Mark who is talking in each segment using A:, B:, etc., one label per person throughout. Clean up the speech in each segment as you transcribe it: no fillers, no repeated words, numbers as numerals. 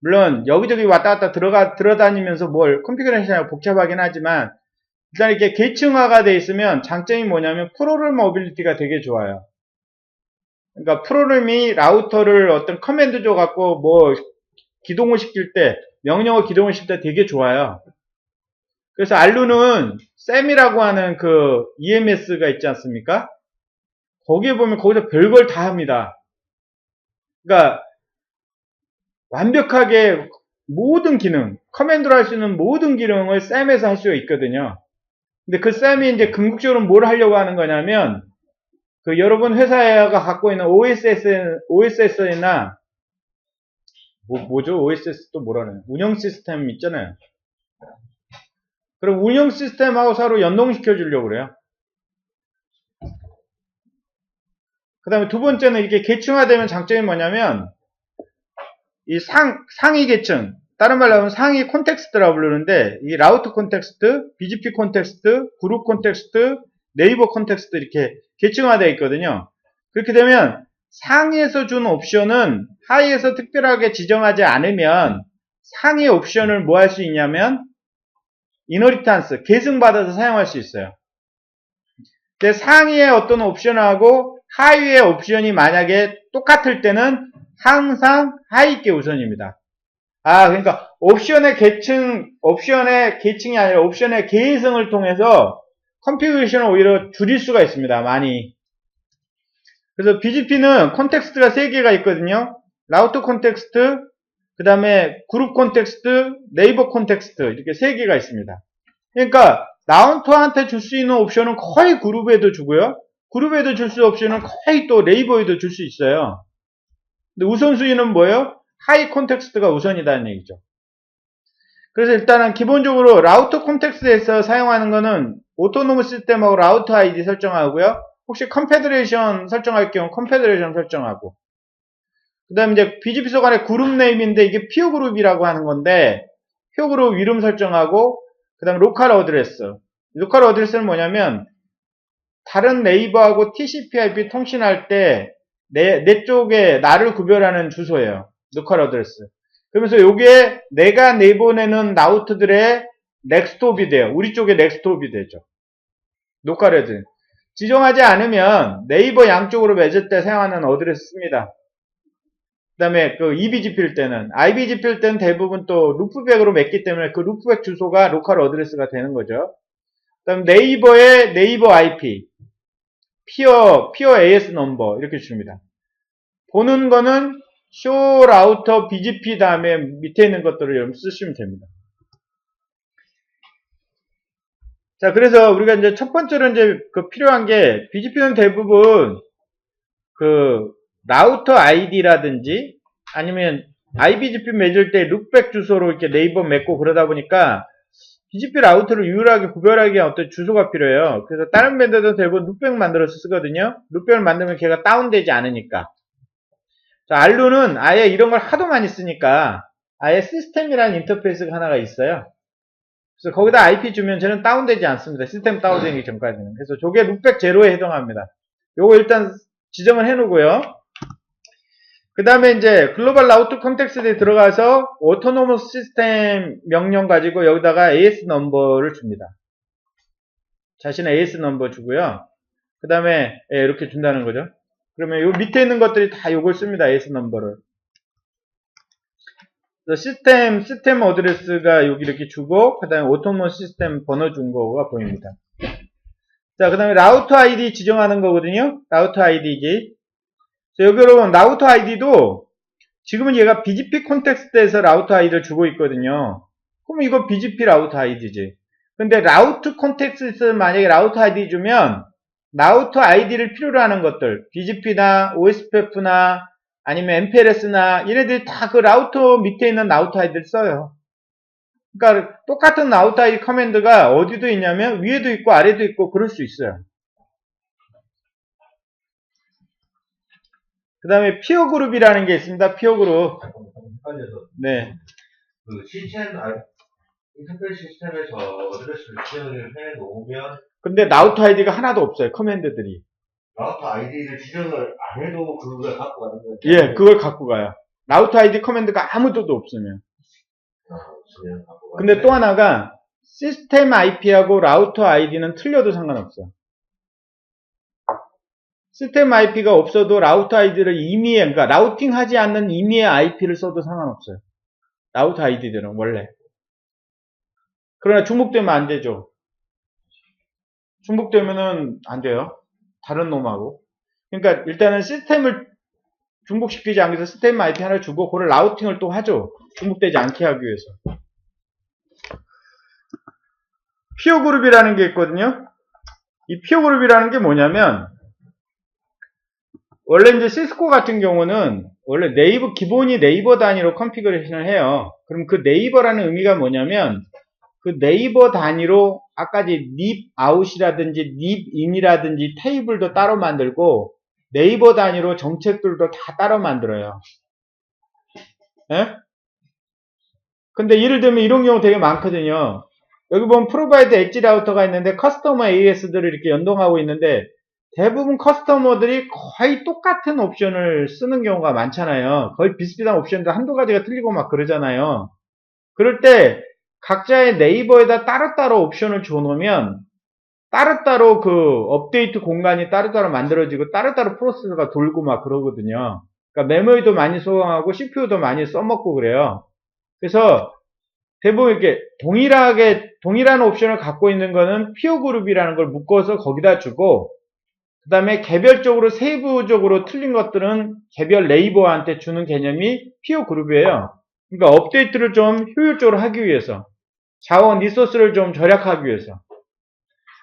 A: 물론 여기저기 왔다 갔다 들어다니면서 뭘 컨피그레이션이 복잡하긴 하지만 일단 이렇게 계층화가 돼 있으면 장점이 뭐냐면 프로그램 모빌리티가 되게 좋아요. 그러니까 프로그램이 라우터를 어떤 커맨드 줘 갖고 뭐 기동을 시킬 때 명령어 기동을 시킬 때 되게 좋아요. 그래서 알루는 쌤이라고 하는 그 EMS가 있지 않습니까? 거기에 보면 거기서 별걸 다 합니다. 그러니까 완벽하게 모든 기능, 커맨드로 할 수 있는 모든 기능을 쌤에서 할 수가 있거든요. 근데 그 쌤이 이제 궁극적으로 뭘 하려고 하는 거냐면 그 여러분 회사가 갖고 있는 OSS나 뭐죠? OSS 또 뭐라는 운영 시스템 있잖아요. 그럼 운영 시스템하고 서로 연동시켜 주려고 그래요. 그 다음에 두 번째는 이렇게 계층화되면 장점이 뭐냐면 이 상위 계층, 다른 말로 하면 상위 콘텍스트라고 부르는데 이 라우트 콘텍스트, BGP 콘텍스트, 그룹 콘텍스트, 네이버 콘텍스트 이렇게 계층화되어 있거든요. 그렇게 되면 상위에서 준 옵션은 하위에서 특별하게 지정하지 않으면 상위 옵션을 뭐 할 수 있냐면 이너리탄스, 계승받아서 사용할 수 있어요. 근데 상위의 어떤 옵션하고 하위의 옵션이 만약에 똑같을 때는 항상 하위께 우선입니다. 그러니까 옵션의 계층이 아니라 옵션의 계승을 통해서 컨피그레이션을 오히려 줄일 수가 있습니다. 많이. 그래서 BGP는 콘텍스트가 3개가 있거든요. 라우터 콘텍스트, 그 다음에 그룹 콘텍스트, 네이버 콘텍스트 이렇게 3개가 있습니다. 그러니까 라우터한테 줄 수 있는 옵션은 거의 그룹에도 주고요. 그룹에도 줄 수 있는 옵션은 거의 또 네이버에도 줄 수 있어요. 근데 우선순위는 뭐예요? 하이 콘텍스트가 우선이라는 얘기죠. 그래서 일단은 기본적으로 라우터 콘텍스트에서 사용하는 거는 오토노무 시스템하고 라우터 아이디 설정하고요. 혹시 컨페더레이션 설정할 경우 컨페더레이션 설정하고, 그 다음에 이제 BGP 속 안에 그룹 네임인데 이게 피어 그룹이라고 하는 건데 피어 그룹 이름 설정하고, 그 다음에 로컬 어드레스. 로컬 어드레스는 뭐냐면 다른 네이버하고 TCP/IP 통신할 때 내 쪽에 나를 구별하는 주소예요. 로컬 어드레스. 그러면서 요게 내가 내보내는 라우트들의 넥스트홉이 돼요. 우리 쪽에 넥스트홉이 되죠. 로컬 어드레스. 지정하지 않으면 네이버 양쪽으로 맺을 때 사용하는 어드레스 씁니다. 그 다음에 그 EBGP일 때는, IBGP일 때는 대부분 또 루프백으로 맺기 때문에 그 루프백 주소가 로컬 어드레스가 되는 거죠. 그 다음 네이버의 네이버 IP, 피어 AS 넘버 이렇게 줍니다. 보는 거는 쇼 라우터 BGP 다음에 밑에 있는 것들을 여러분 쓰시면 됩니다. 자, 그래서 우리가 이제 첫 번째로 이제 그 필요한 게 BGP는 대부분 그 라우터 아이디라든지 아니면 IBGP 맺을 때 룩백 주소로 이렇게 네이버 맺고 그러다 보니까 BGP 라우터를 유일하게 구별하기 위한 어떤 주소가 필요해요. 그래서 다른 밴드도 대부분 룩백 만들어서 쓰거든요. 룩백을 만들면 걔가 다운되지 않으니까. 자, 알루는 아예 이런 걸 하도 많이 쓰니까 아예 시스템이라는 인터페이스가 하나가 있어요. 그래서 거기다 IP 주면 쟤는 다운되지 않습니다. 시스템 다운되기 전까지는. 그래서 저게 룩백 제로에 해당합니다. 요거 일단 지정을 해 놓고요. 그 다음에 이제 글로벌 라우트 컨텍스트에 들어가서 오토노머스 시스템 명령 가지고 여기다가 AS 넘버를 줍니다. 자신의 AS 넘버 주고요. 그 다음에 이렇게 준다는 거죠. 그러면 요 밑에 있는 것들이 다 요걸 씁니다. AS 넘버를. 시스템 어드레스가 여기 이렇게 주고 그 다음에 오토노머스 시스템 번호 준 거가 보입니다. 자, 그 다음에 라우터 아이디 지정하는 거거든요. 라우터 아이디지. 여기 여러분 라우터 아이디도 지금은 얘가 BGP 콘텍스트에서 라우터 아이디를 주고 있거든요. 그럼 이거 BGP 라우터 아이디지. 근데 라우트 콘텍스트에서 만약에 라우터 아이디 주면 라우터 아이디를 필요로 하는 것들 BGP나 OSPF나 아니면 MPLS나 얘네들이 다 그 라우터 밑에 있는 라우터 아이디를 써요. 그러니까 똑같은 라우터 아이디 커맨드가 어디도 있냐면 위에도 있고 아래도 있고 그럴 수 있어요. 그 다음에 피어 그룹이라는 게 있습니다. 피어 그룹. 네.
B: 그 시스템, 인터페이스 시스템에서 어드레스를 지정을 해 놓으면.
A: 근데 라우터 아이디가 하나도 없어요. 커맨드들이.
B: 라우터 아이디를 지정을 안 해도 그걸 갖고 가는 거예요?
A: 예, 그걸 갖고 가요. 라우터 아이디 커맨드가 아무도 없으면.
B: 없으면 바꿔.
A: 근데 또 하나가 시스템 IP하고 라우터 아이디는 틀려도 상관없어. 시스템 IP가 없어도 라우터 아이디를 임의의, 그러니까 라우팅 하지 않는 임의의 IP를 써도 상관없어요. 라우터 아이디들은 원래. 그러나 중복되면 안 되죠. 중복되면은 안 돼요. 다른 놈하고. 그러니까 일단은 시스템을 중복시키지 않기 위해서 시스템 IP 하나 주고 그걸 라우팅을 또 하죠. 중복되지 않게 하기 위해서. 피어 그룹이라는 게 있거든요. 이 피어 그룹이라는 게 뭐냐면 원래 이제 시스코 같은 경우는 원래 네이버 기본이 네이버 단위로 컨피그레이션을 해요. 그럼 그 네이버라는 의미가 뭐냐면 그 네이버 단위로 아까 이제 닙 아웃이라든지 닙 인이라든지 테이블도 따로 만들고 네이버 단위로 정책들도 다 따로 만들어요. 예? 근데 예를 들면 이런 경우 되게 많거든요. 여기 보면 프로바이드 엣지 라우터가 있는데 커스터머 AS들을 이렇게 연동하고 있는데 대부분 커스터머들이 거의 똑같은 옵션을 쓰는 경우가 많잖아요. 거의 비슷비슷한 옵션도 한두 가지가 틀리고 막 그러잖아요. 그럴 때 각자의 네이버에다 따로따로 옵션을 줘놓으면 따로따로 그 업데이트 공간이 따로따로 만들어지고 따로따로 프로세서가 돌고 막 그러거든요. 그러니까 메모리도 많이 소모하고 CPU도 많이 써먹고 그래요. 그래서 대부분 이렇게 동일한 옵션을 갖고 있는 거는 피어 그룹이라는 걸 묶어서 거기다 주고 그 다음에 개별적으로 세부적으로 틀린 것들은 개별 네이버한테 주는 개념이 피어 그룹이에요. 그러니까 업데이트를 좀 효율적으로 하기 위해서 자원 리소스를 좀 절약하기 위해서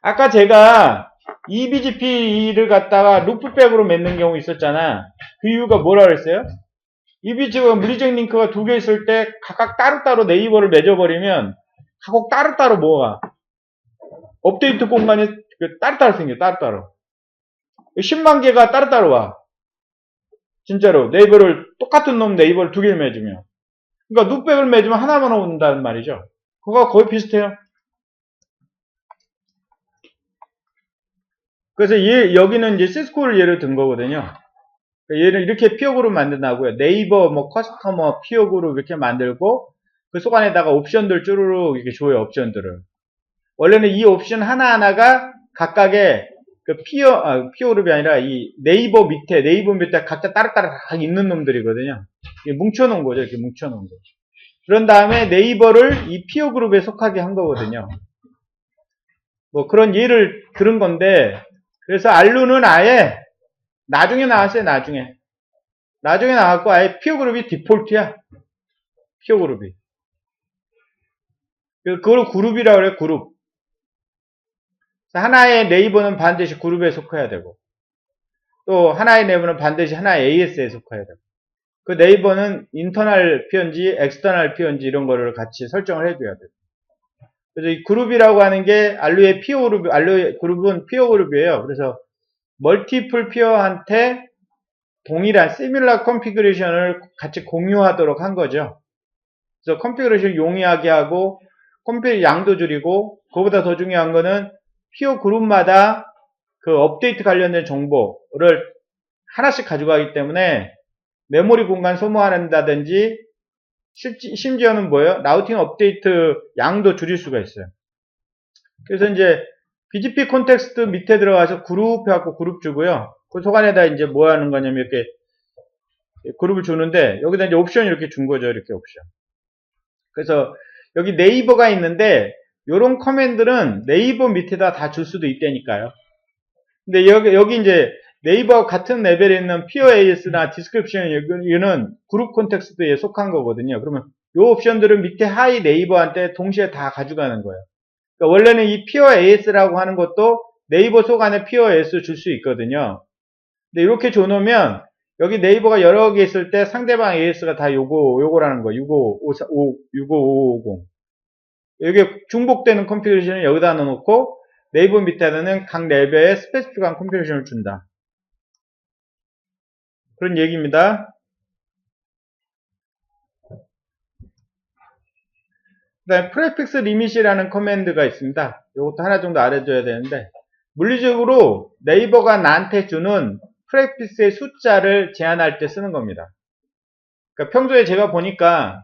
A: 아까 제가 eBGP를 갖다가 루프백으로 맺는 경우 있었잖아. 그 이유가 뭐라 그랬어요? eBGP가 물리적 링크가 두 개 있을 때 각각 따로따로 네이버를 맺어버리면 각각 따로따로 뭐가 업데이트 공간이 따로따로 생겨. 따로따로 10만 개가 따로따로 와. 진짜로 네이버를 똑같은 놈 네이버를 두 개를 맺으면 그러니까 루프백을 맺으면 하나만 온다는 말이죠. 그거가 거의 비슷해요. 그래서 여기는 이제 시스코를 예를 든 거거든요. 얘를 이렇게 피어 그룹 만든다고요. 네이버, 뭐, 커스터머, 피어 그룹 이렇게 만들고, 그 속 안에다가 옵션들 쭈루룩 이렇게 줘요, 옵션들을. 원래는 이 옵션 하나하나가 각각의 그 피어 그룹이 아니라 이 네이버 밑에 각자 따로따로 각 있는 놈들이거든요. 뭉쳐놓은 거죠, 이렇게 뭉쳐놓은 거. 그런 다음에 네이버를 이 피어 그룹에 속하게 한 거거든요. 뭐 그런 예를 들은 건데, 그래서 알루는 아예 나중에 나왔어요, 나중에 나왔고 아예 피어 그룹이 디폴트야. 피어 그룹이. 그걸 그룹이라고 그래, 그룹. 하나의 네이버는 반드시 그룹에 속해야 되고 또 하나의 네이버는 반드시 하나의 AS에 속해야 되고 그 네이버는 인터널 피어인지 엑스터널 피어인지 이런 거를 같이 설정을 해줘야 돼요. 그래서 이 그룹이라고 하는 게 알루의 피어 그룹, 알루의 그룹은 피어 그룹이에요. 그래서 멀티플 피어한테 동일한 시밀러 컨피그레이션을 같이 공유하도록 한 거죠. 그래서 컨피그레이션을 용이하게 하고 컴퓨터 양도 줄이고 그거보다 더 중요한 거는 피어 그룹마다 그 업데이트 관련된 정보를 하나씩 가져가기 때문에 메모리 공간 소모한다든지 심지어는 뭐예요? 라우팅 업데이트 양도 줄일 수가 있어요. 그래서 이제 BGP 콘텍스트 밑에 들어가서 그룹 해갖고 그룹 주고요. 그 속 안에다 이제 뭐 하는 거냐면 이렇게 그룹을 주는데 여기다 이제 옵션 이렇게 준 거죠. 이렇게 옵션. 그래서 여기 네이버가 있는데 요런 커맨드는 네이버 밑에다 다 줄 수도 있다니까요. 근데 여기 이제 네이버와 같은 레벨에 있는 POAS나 디스크립션 이거는 그룹 콘텍스트에 속한 거거든요. 그러면 요 옵션들은 밑에 하이 네이버한테 동시에 다 가져가는 거예요. 그러니까 원래는 이 POAS라고 하는 것도 네이버 속 안에 POAS 줄 수 있거든요. 근데 이렇게 줘놓으면 여기 네이버가 여러 개 있을 때 상대방 AS가 다 요거라는 거. 65550. 여기 중복되는 컨피그레이션을 여기다 넣어놓고 네이버 밑에는 각 레벨에 스페시픽한 컨피그레이션을 준다. 그런 얘기입니다. 그 다음에 프레픽스 리밋이라는 커맨드가 있습니다. 이것도 하나 정도 알아줘야 되는데 물리적으로 네이버가 나한테 주는 프레픽스의 숫자를 제한할 때 쓰는 겁니다. 그러니까 평소에 제가 보니까